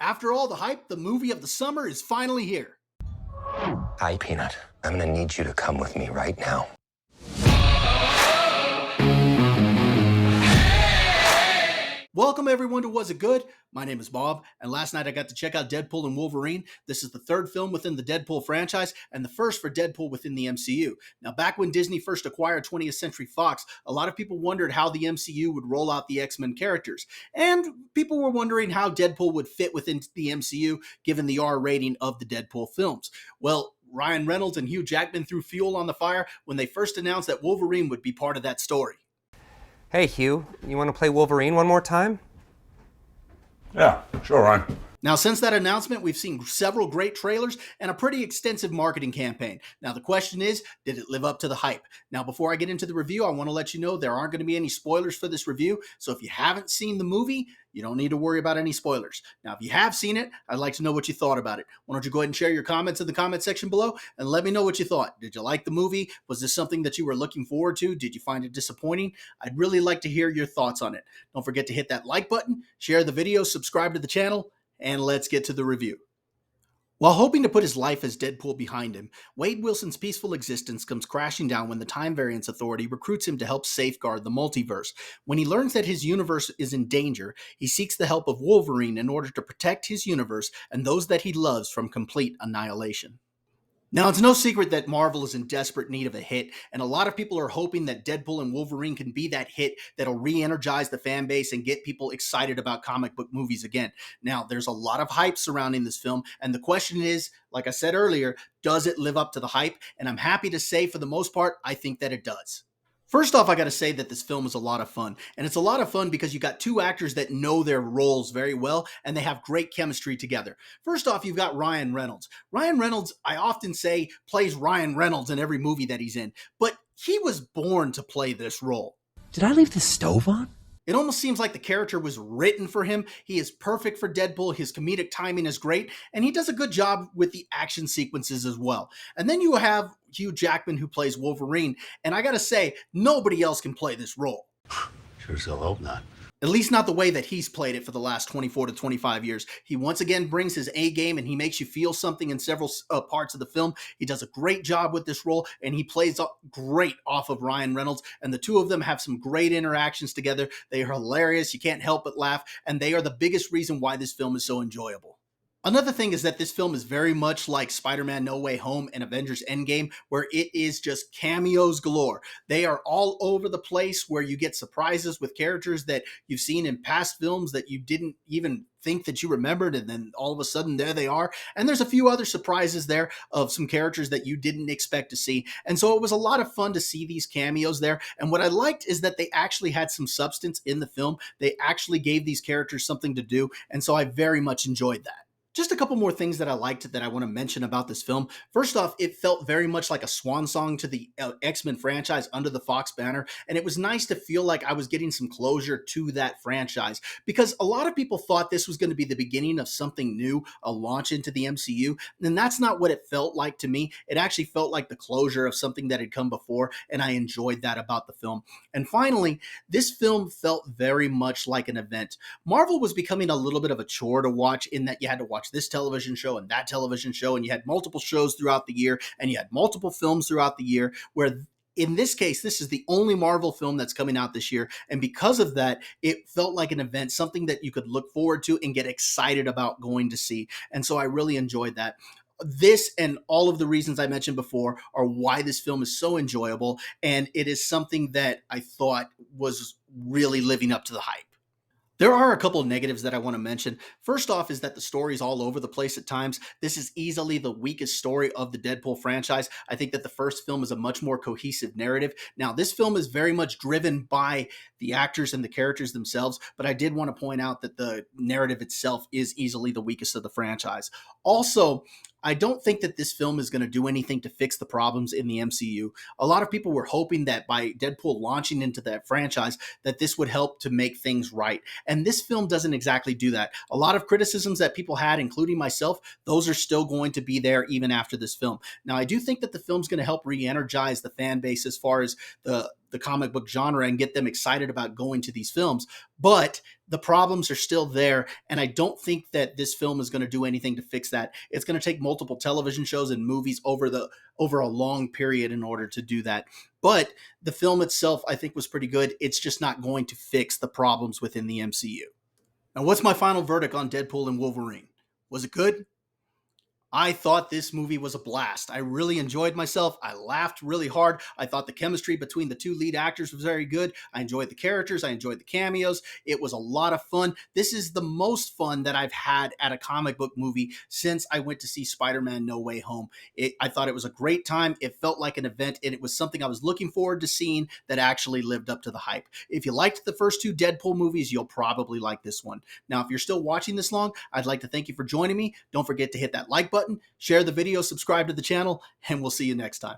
After all the hype, the movie of the summer is finally here. Hi, Peanut. I'm gonna need you to come with me right now. Welcome everyone to Was It Good? My name is Bob, and last night I got to check out Deadpool and Wolverine. This is the third film within the Deadpool franchise, and the first for Deadpool within the MCU. Now, back when Disney first acquired 20th Century Fox, a lot of people wondered how the MCU would roll out the X-Men characters. And people were wondering how Deadpool would fit within the MCU, given the R rating of the Deadpool films. Well, Ryan Reynolds and Hugh Jackman threw fuel on the fire when they first announced that Wolverine would be part of that story. Hey, Hugh, you want to play Wolverine one more time? Yeah, sure, Ryan. Now, since that announcement, we've seen several great trailers and a pretty extensive marketing campaign. Now, the question is, did it live up to the hype? Now, before I get into the review, I want to let you know there aren't going to be any spoilers for this review. So if you haven't seen the movie, you don't need to worry about any spoilers. Now, if you have seen it, I'd like to know what you thought about it. Why don't you go ahead and share your comments in the comment section below and let me know what you thought. Did you like the movie? Was this something that you were looking forward to? Did you find it disappointing? I'd really like to hear your thoughts on it. Don't forget to hit that like button, share the video, subscribe to the channel, and let's get to the review. While hoping to put his life as Deadpool behind him, Wade Wilson's peaceful existence comes crashing down when the Time Variance Authority recruits him to help safeguard the multiverse. When he learns that his universe is in danger, he seeks the help of Wolverine in order to protect his universe and those that he loves from complete annihilation. Now, it's no secret that Marvel is in desperate need of a hit, and a lot of people are hoping that Deadpool and Wolverine can be that hit that'll re-energize the fan base and get people excited about comic book movies again. Now, there's a lot of hype surrounding this film, and the question is, like I said earlier, does it live up to the hype? And I'm happy to say, for the most part, I think that it does. First off, I got to say that this film is a lot of fun. And it's a lot of fun because you got two actors that know their roles very well and they have great chemistry together. First off, you've got Ryan Reynolds. Ryan Reynolds, I often say, plays Ryan Reynolds in every movie that he's in. But he was born to play this role. Did I leave the stove on? It almost seems like the character was written for him. He is perfect for Deadpool. His comedic timing is great, and he does a good job with the action sequences as well. And then you have Hugh Jackman, who plays Wolverine, and I gotta say, nobody else can play this role. Sure as hell hope not. At least not the way that he's played it for the last 24 to 25 years. He once again brings his A game and he makes you feel something in several parts of the film. He does a great job with this role and he plays great off of Ryan Reynolds. And the two of them have some great interactions together. They are hilarious. You can't help but laugh. And they are the biggest reason why this film is so enjoyable. Another thing is that this film is very much like Spider-Man No Way Home and Avengers Endgame, where it is just cameos galore. They are all over the place, where you get surprises with characters that you've seen in past films that you didn't even think that you remembered, and then all of a sudden there they are. And there's a few other surprises there of some characters that you didn't expect to see. And so it was a lot of fun to see these cameos there. And what I liked is that they actually had some substance in the film. They actually gave these characters something to do. And so I very much enjoyed that. Just a couple more things that I liked that I want to mention about this film. First off, it felt very much like a swan song to the X-Men franchise under the Fox banner, and it was nice to feel like I was getting some closure to that franchise, because a lot of people thought this was going to be the beginning of something new, a launch into the MCU, and that's not what it felt like to me. It actually felt like the closure of something that had come before, and I enjoyed that about the film. And finally, this film felt very much like an event. Marvel was becoming a little bit of a chore to watch, in that you had to watch this television show and that television show, and you had multiple shows throughout the year, and you had multiple films throughout the year, where in this case, this is the only Marvel film that's coming out this year. And because of that, it felt like an event, something that you could look forward to and get excited about going to see. And so I really enjoyed that. This and all of the reasons I mentioned before are why this film is so enjoyable. And it is something that I thought was really living up to the hype. There are a couple of negatives that I want to mention. First off is that the story is all over the place at times. This is easily the weakest story of the Deadpool franchise. I think that the first film is a much more cohesive narrative. Now, this film is very much driven by the actors and the characters themselves, but I did want to point out that the narrative itself is easily the weakest of the franchise. Also, I don't think that this film is going to do anything to fix the problems in the MCU. A lot of people were hoping that by Deadpool launching into that franchise, that this would help to make things right. And this film doesn't exactly do that. A lot of criticisms that people had, including myself, those are still going to be there even after this film. Now, I do think that the film's going to help re-energize the fan base as far as the the comic book genre and get them excited about going to these films. But the problems are still there, and I don't think that this film is going to do anything to fix that. It's going to take multiple television shows and movies over a long period in order to do that. But the film itself, I think, was pretty good. It's just not going to fix the problems within the MCU. Now, what's my final verdict on Deadpool and Wolverine? Was it good? I thought this movie was a blast. I really enjoyed myself. I laughed really hard. I thought the chemistry between the two lead actors was very good. I enjoyed the characters. I enjoyed the cameos. It was a lot of fun. This is the most fun that I've had at a comic book movie since I went to see Spider-Man No Way Home. I thought it was a great time. It felt like an event, and it was something I was looking forward to seeing that actually lived up to the hype. If you liked the first two Deadpool movies, you'll probably like this one. Now, if you're still watching this long, I'd like to thank you for joining me. Don't forget to hit that like button, share the video, subscribe to the channel, and we'll see you next time.